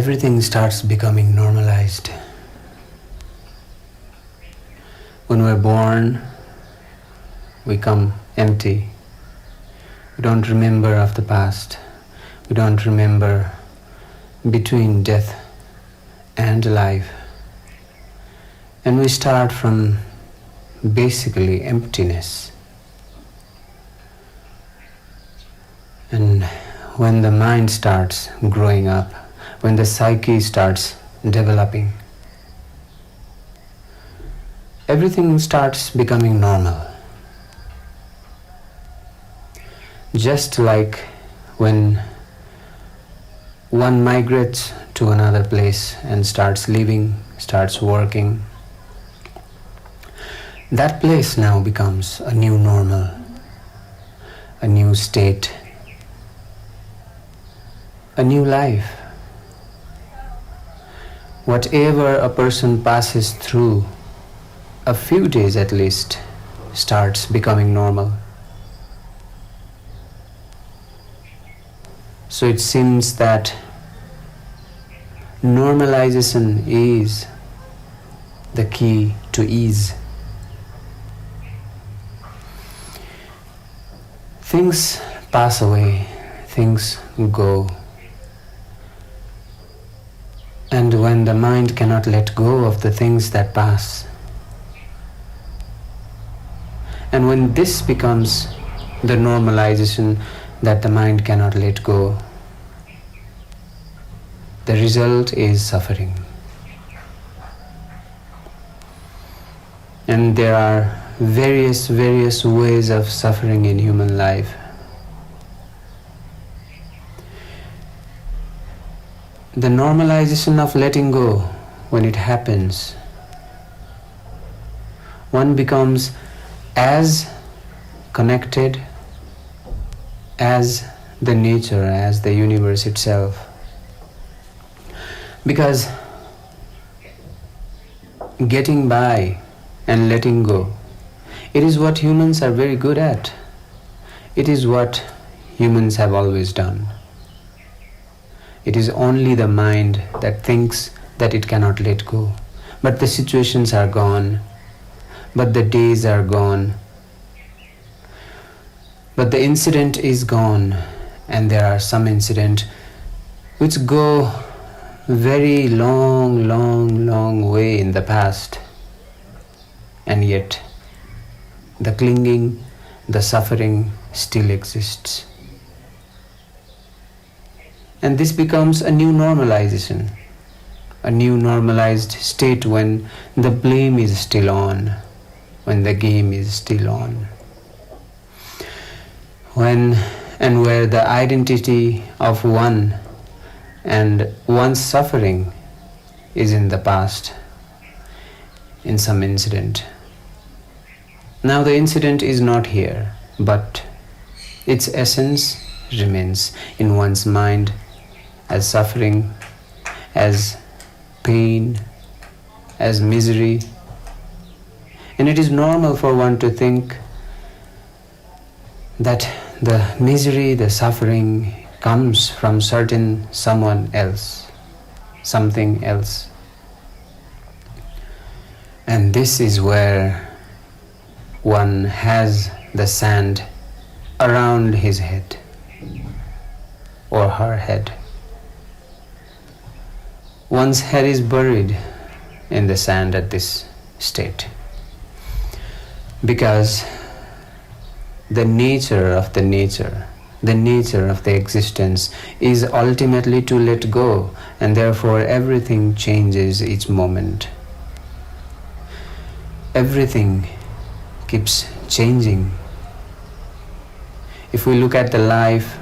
everything starts becoming normalized. When we're born, we come empty. We don't remember of the past. We don't remember between death and life. And we start from basically emptiness. And when the mind starts growing up, when the psyche starts developing, everything starts becoming normal. Just like when one migrates to another place and starts living, starts working, that place now becomes a new normal, a new state, a new life. Whatever a person passes through, a few days at least, starts becoming normal. So it seems that normalization is the key to ease. Things pass away, things go. And when the mind cannot let go of the things that pass, and when this becomes the normalization that the mind cannot let go, the result is suffering. And there are various ways of suffering in human life. The normalization of letting go, when it happens, one becomes as connected as the nature, as the universe itself. Because getting by and letting go, it is what humans are very good at. It is what humans have always done. It is only the mind that thinks that it cannot let go. But the situations are gone, but the days are gone, but the incident is gone, and there are some incidents which go very long way in the past, and yet the clinging, the suffering still exists. And this becomes a new normalization, a new normalized state when the blame is still on, when the game is still on. When and where the identity of one and one's suffering is in the past, in some incident. Now the incident is not here, but its essence remains in one's mind as suffering, as pain, as misery. And it is normal for one to think that the misery, the suffering comes from certain someone else, something else. And this is where one has the sand around his head or her head. One's head is buried in the sand at this state, because the nature of the nature, the nature of the existence is ultimately to let go, and therefore everything changes each moment. Everything keeps changing. If we look at the life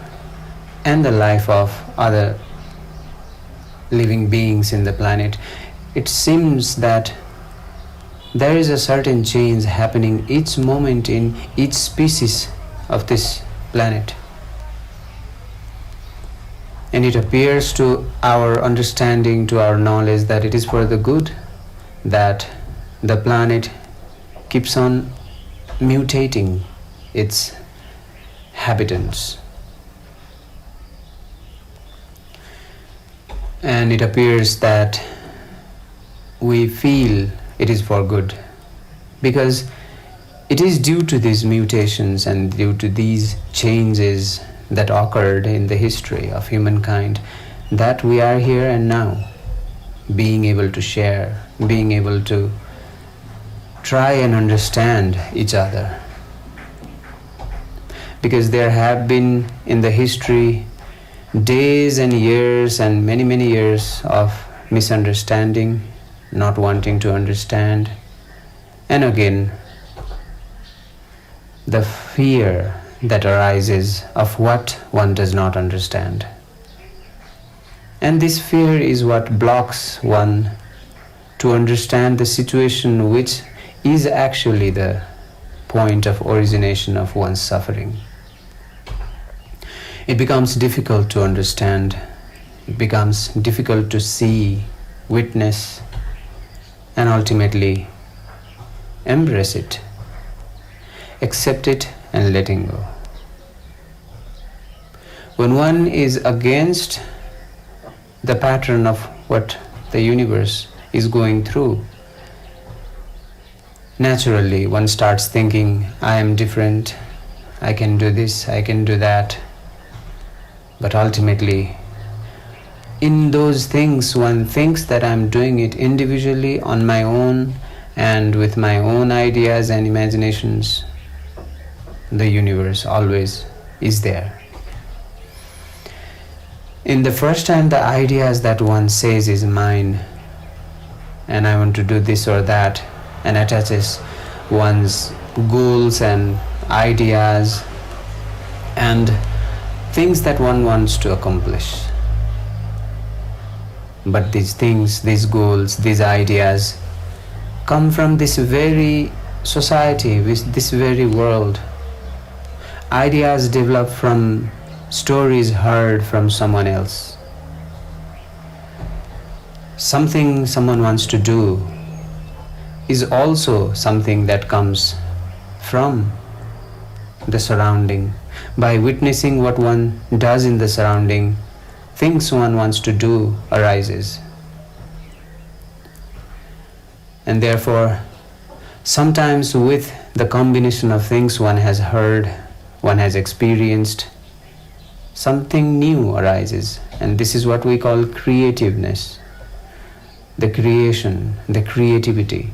and the life of other living beings in the planet, it seems that there is a certain change happening each moment in each species of this planet. And it appears to our understanding, to our knowledge, that it is for the good, that the planet keeps on mutating its inhabitants. and it appears that we feel it is for good, because it is due to these mutations and due to these changes that occurred in the history of humankind that we are here and now, being able to share, being able to try and understand each other. Because there have been in the history days and years and many, many years of misunderstanding, not wanting to understand, and again the fear that arises of what one does not understand. And this fear is what blocks one to understand the situation which is actually the point of origination of one's suffering. It becomes difficult to understand, it becomes difficult to see, witness, and ultimately embrace it, accept it, and letting go. When one is against the pattern of what the universe is going through, naturally one starts thinking, I am different, I can do this, I can do that. But ultimately, in those things one thinks that I'm doing it individually on my own and with my own ideas and imaginations. The universe always is there. In the first time the ideas that one says is mine, and I want to do this or that, and attaches one's goals and ideas and things that one wants to accomplish. But these things, these goals, these ideas come from this very society, this very world. Ideas develop from stories heard from someone else. Something someone wants to do is also something that comes from the surrounding. By witnessing what one does in the surrounding, things one wants to do arises. And therefore, sometimes with the combination of things one has heard, one has experienced, something new arises. And this is what we call creativeness, the creation, the creativity.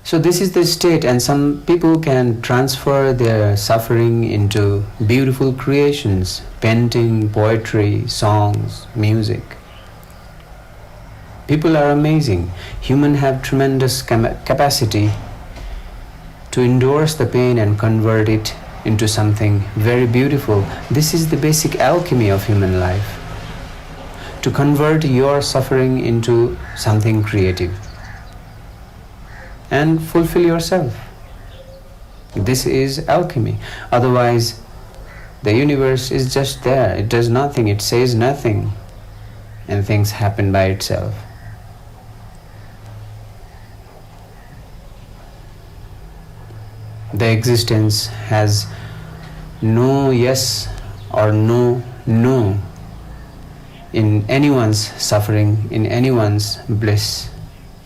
So this is the state, and some people can transfer their suffering into beautiful creations, painting, poetry, songs, music. People are amazing. Humans have tremendous capacity to endorse the pain and convert it into something very beautiful. This is the basic alchemy of human life, to convert your suffering into something creative and fulfill yourself. This is alchemy. Otherwise, the universe is just there. It does nothing, it says nothing, and things happen by itself. The existence has no yes or no in anyone's suffering, in anyone's bliss,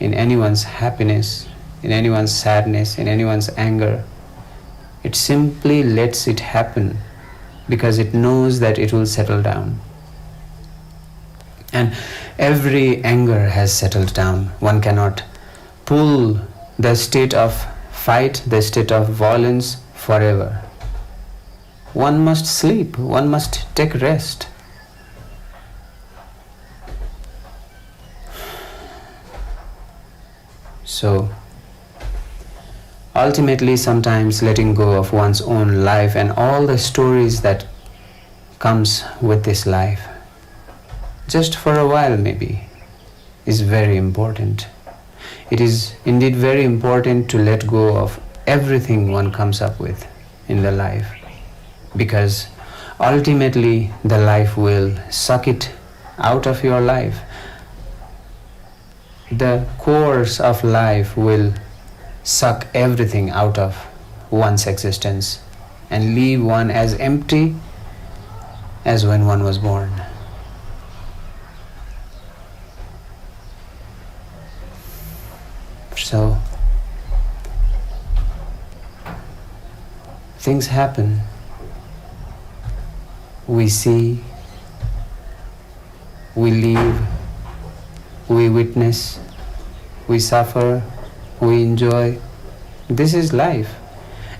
in anyone's happiness, in anyone's sadness, in anyone's anger. It simply lets it happen because it knows that it will settle down. And every anger has settled down. One cannot pull the state of fight, the state of violence forever. One must sleep, one must take rest. So, ultimately, sometimes letting go of one's own life and all the stories that comes with this life, just for a while maybe, is very important. It is indeed very important to let go of everything one comes up with in the life, because ultimately the life will suck it out of your life. The course of life will suck everything out of one's existence and leave one as empty as when one was born. So things happen. We see, we live, we witness, we suffer, we enjoy. This is life.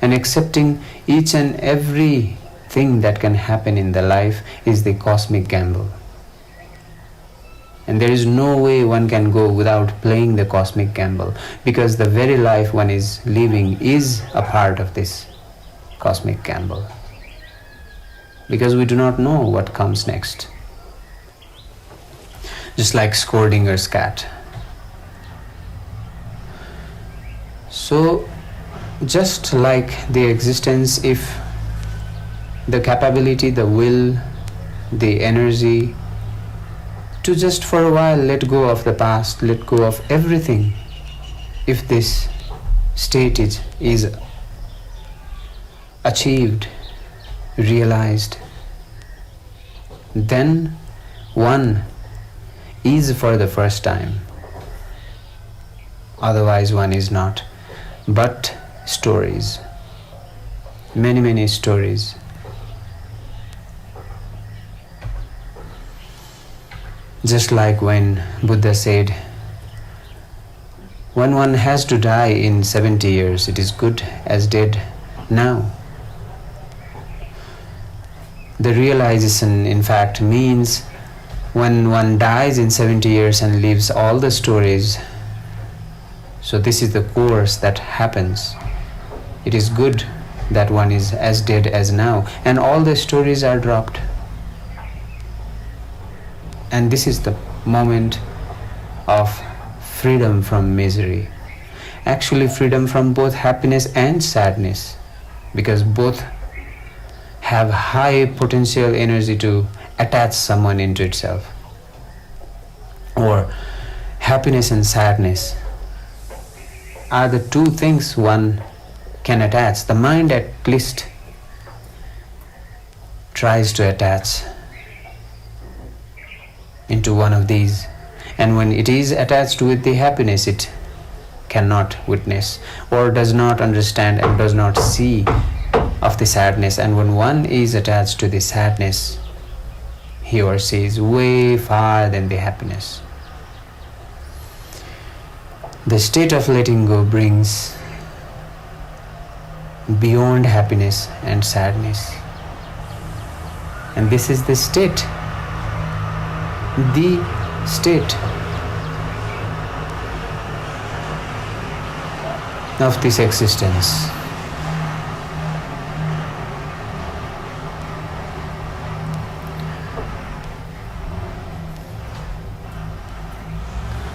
And accepting each and every thing that can happen in the life is the cosmic gamble. And there is no way one can go without playing the cosmic gamble, because the very life one is living is a part of this cosmic gamble. Because we do not know what comes next. Just like Schrödinger's cat. So, just like the existence, if the capability, the will, the energy to just for a while let go of the past, let go of everything, if this state is achieved, realized, then one is for the first time. Otherwise one is not. But stories, many stories. Just like when Buddha said, when one has to die in 70 years, it is good as dead now. The realization, in fact, means when one dies in 70 years and leaves all the stories, so this is the course that happens. It is good that one is as dead as now, and all the stories are dropped. And this is the moment of freedom from misery. Actually, freedom from both happiness and sadness, because both have high potential energy to attach someone into itself. Or happiness and sadness are the two things one can attach. The mind at least tries to attach into one of these, and when it is attached with the happiness, it cannot witness or does not understand and does not see of the sadness. And when one is attached to the sadness, he or she is way far than the happiness. The state of letting go brings beyond happiness and sadness, and this is the state of this existence.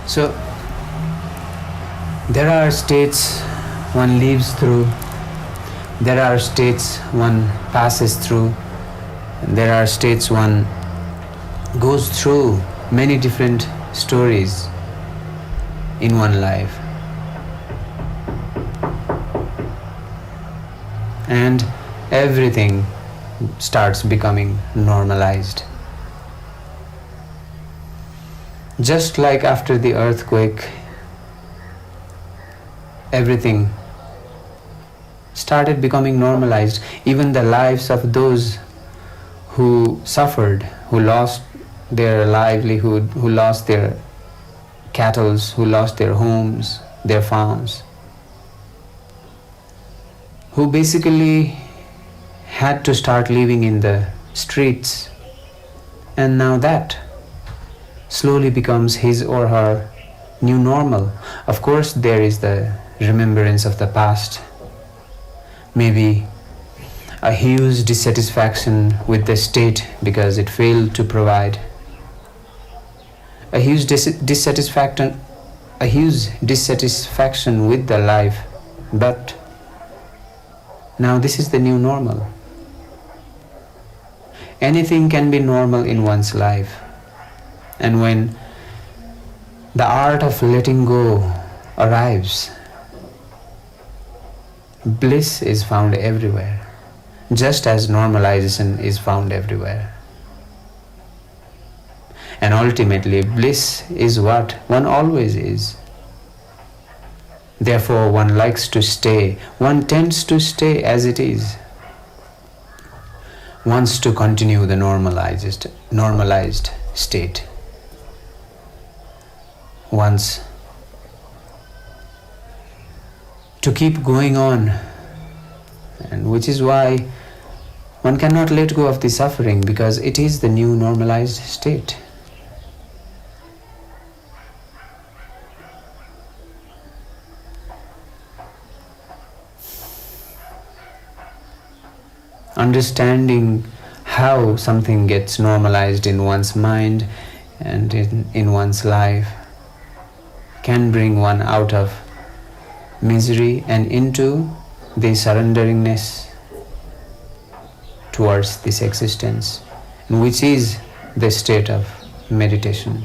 So there are states one lives through, there are states one passes through, there are states one goes through, many different stories in one life. And everything starts becoming normalized. Just like after the earthquake, everything started becoming normalized. Even the lives of those who suffered, who lost their livelihood, who lost their cattle, who lost their homes, their farms, who basically had to start living in the streets, and now that slowly becomes his or her new normal. Of course, there is the remembrance of the past, maybe a huge dissatisfaction with the state because it failed to provide, a huge dissatisfaction with the life. But now this is the new normal. Anything can be normal in one's life. And when the art of letting go arrives, bliss is found everywhere, just as normalization is found everywhere. And ultimately, bliss is what one always is. Therefore, one likes to stay, one tends to stay as it is, wants to continue the normalized state, wants to keep going on, and which is why one cannot let go of the suffering, because it is the new normalized state. Understanding how something gets normalized in one's mind and in one's life can bring one out of misery and into the surrenderingness towards this existence, which is the state of meditation.